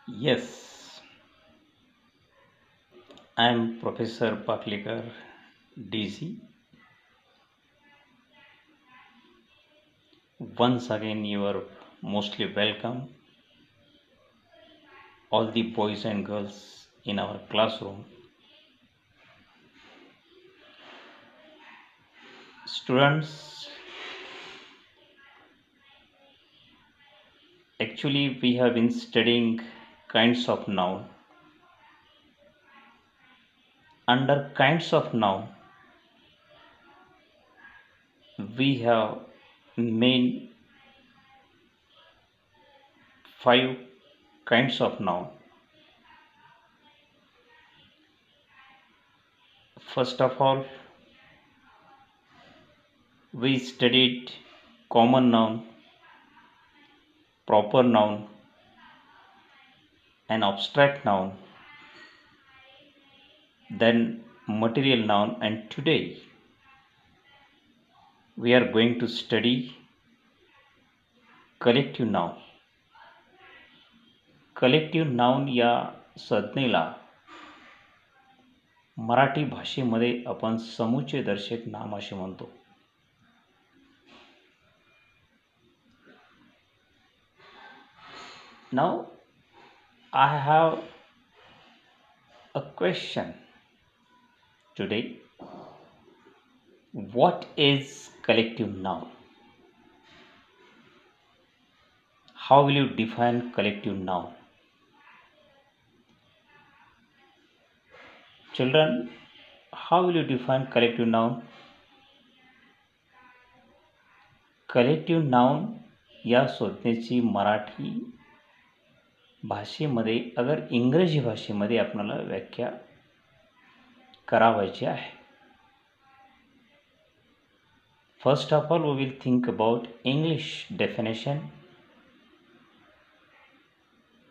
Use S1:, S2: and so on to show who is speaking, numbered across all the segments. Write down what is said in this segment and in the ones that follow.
S1: Yes, I am Professor Paklikar, DC. Once again, you are mostly welcome, all the boys and girls in our classroom. Students, actually, we have been studying kinds of noun. Under kinds of noun, we have main five kinds of noun. First of all, we studied common noun, proper noun, and abstract noun, then material noun, and today we are going to study collective noun. Collective noun या संज्ञेला मराठी भाषेमध्ये आपण समुच्चयदर्शक नाम असे म्हणतो. Now I have a question today. What is collective noun? How will you define collective noun? Children, how will you define collective noun? Collective noun या संज्ञेची मराठी भाषेमध्ये अगर इंग्रजी भाषेमध्ये आपल्याला व्याख्या करावायची आहे. First of all, we will think about English definition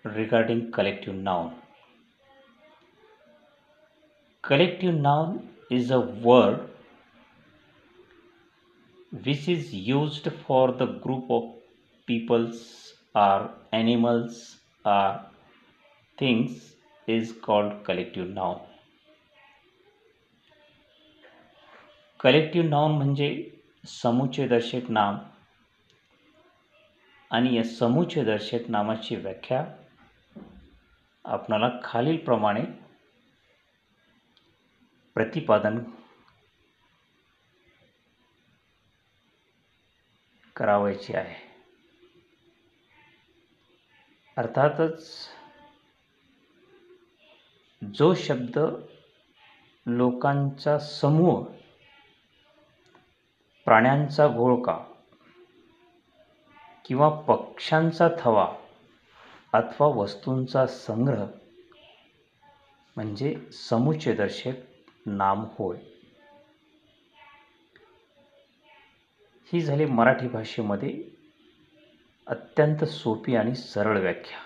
S1: regarding collective noun. Collective noun is a word which is used for the group of peoples or animals or things is called collective noun. Collective noun म्हणजे समुच्चयदर्शक नाम आणि या समुच्चयदर्शक नामाची व्याख्या आपणाला खालीलप्रमाणे प्रतिपादन करावायची आहे. अर्थातच जो शब्द लोकांचा समूह, प्राण्यांचा घोळका किंवा पक्ष्यांचा थवा अथवा वस्तूंचा संग्रह म्हणजे समुच्चयदर्शक नाम होय. ही झाली मराठी भाषेमध्ये अत्यंत सोपी आणि सरळ व्याख्या.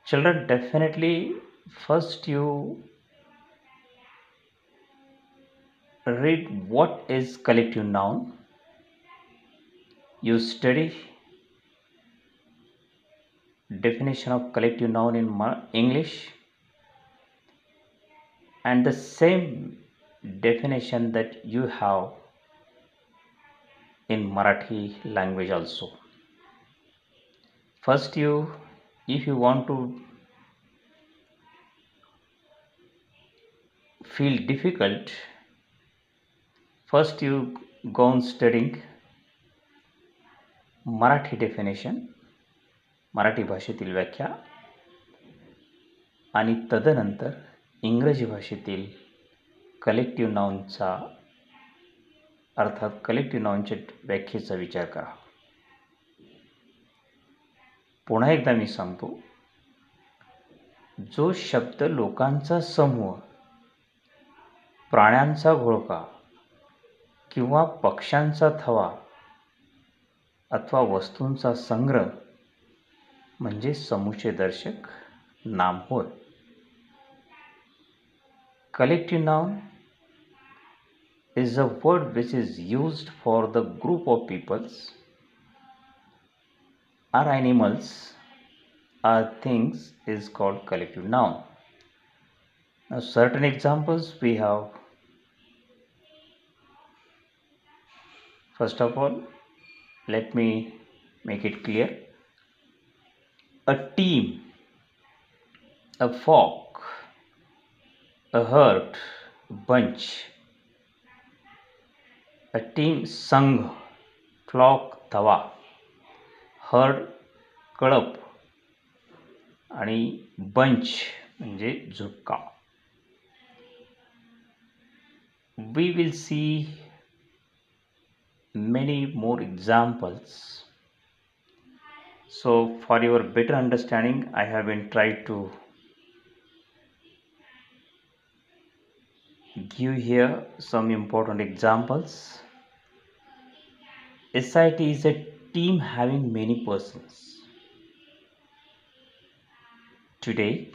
S1: Children, definitely first you read what is collective noun. You study definition of collective noun in English and the same definition that you have in Marathi language also. First if you want to feel difficult, first you go on studying Marathi definition, Marathi भाषेतील व्याख्या, आणि तदनंतर इंग्रजी भाषेतील collective नाउनचा अर्थात collective नाउनच्या व्याख्येचा विचार करा. पुन्हा एकदा मी सांगतो, जो शब्द लोकांचा समूह, प्राण्यांचा घोळका किंवा पक्ष्यांचा थवा अथवा वस्तूंचा संग्रह म्हणजे समुच्चयदर्शक नाम होय. Collective noun is a word which is used for the group of peoples or animals or things is called collective noun. Now, certain examples we have. First of all, let me make it clear. A team, a flock, a herd, a bunch. A team संघ, flock धवा, heard कळप आणि bunch म्हणजे झुपका. We will see many more examples. So for your better understanding, I have been tried to give here some important examples. SIT is a team having many persons. Today,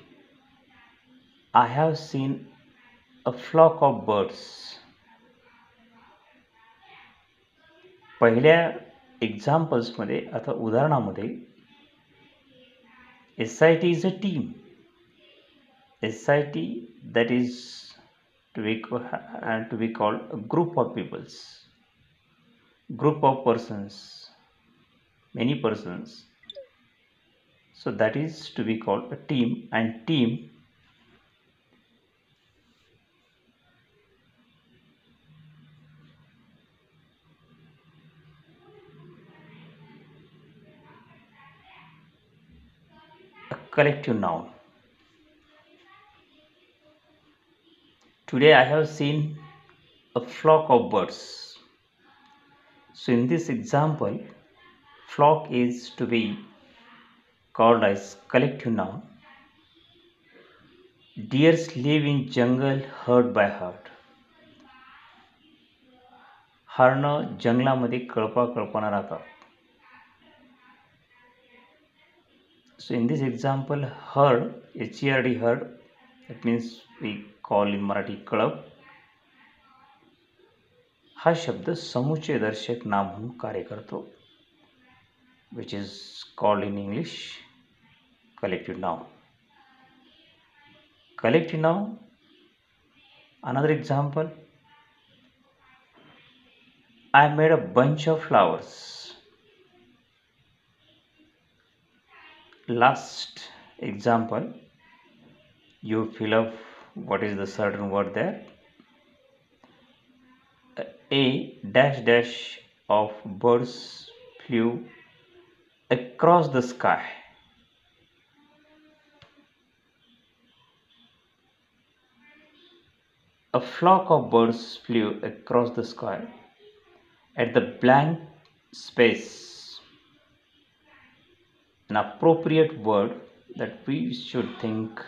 S1: I have seen a flock of birds. पहिल्या एक्झाम्पल्समध्ये अथवा उदाहरणामध्ये SIT is a team. SIT that is to be called a group of peoples, group of persons, many persons. So that is to be called a team, and team a collective noun. Today I have seen a flock of birds. So in this example, flock is to be called as collective noun. Deers live in jungle herd by herd. हरणं जंगलामध्ये कळपानं राहतात. So in this example, herd, HERD, herd, that means we call in Marathi कळप, हा शब्द समुच्चय दर्शक नाम म्हणून कार्य करतो, which is called in English collective noun. Collective noun, another example, I made a bunch of flowers. Last example, you fill up what is the certain word there. A dash dash of birds flew across the sky. A flock of birds flew across the sky at the blank space. An appropriate word that we should think,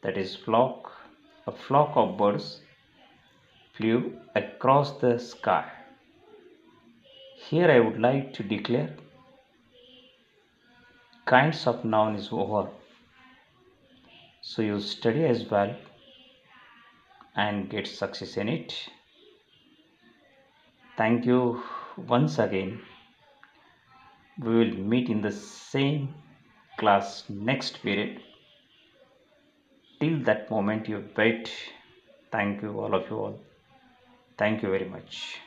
S1: that is flock. A flock of birds flew across the sky. Here I would like to declare kinds of noun is over. So you study as well and get success in it. Thank you once again. We will meet in the same class next period. Till that moment, you wait. Thank you, all of you all. Thank you very much.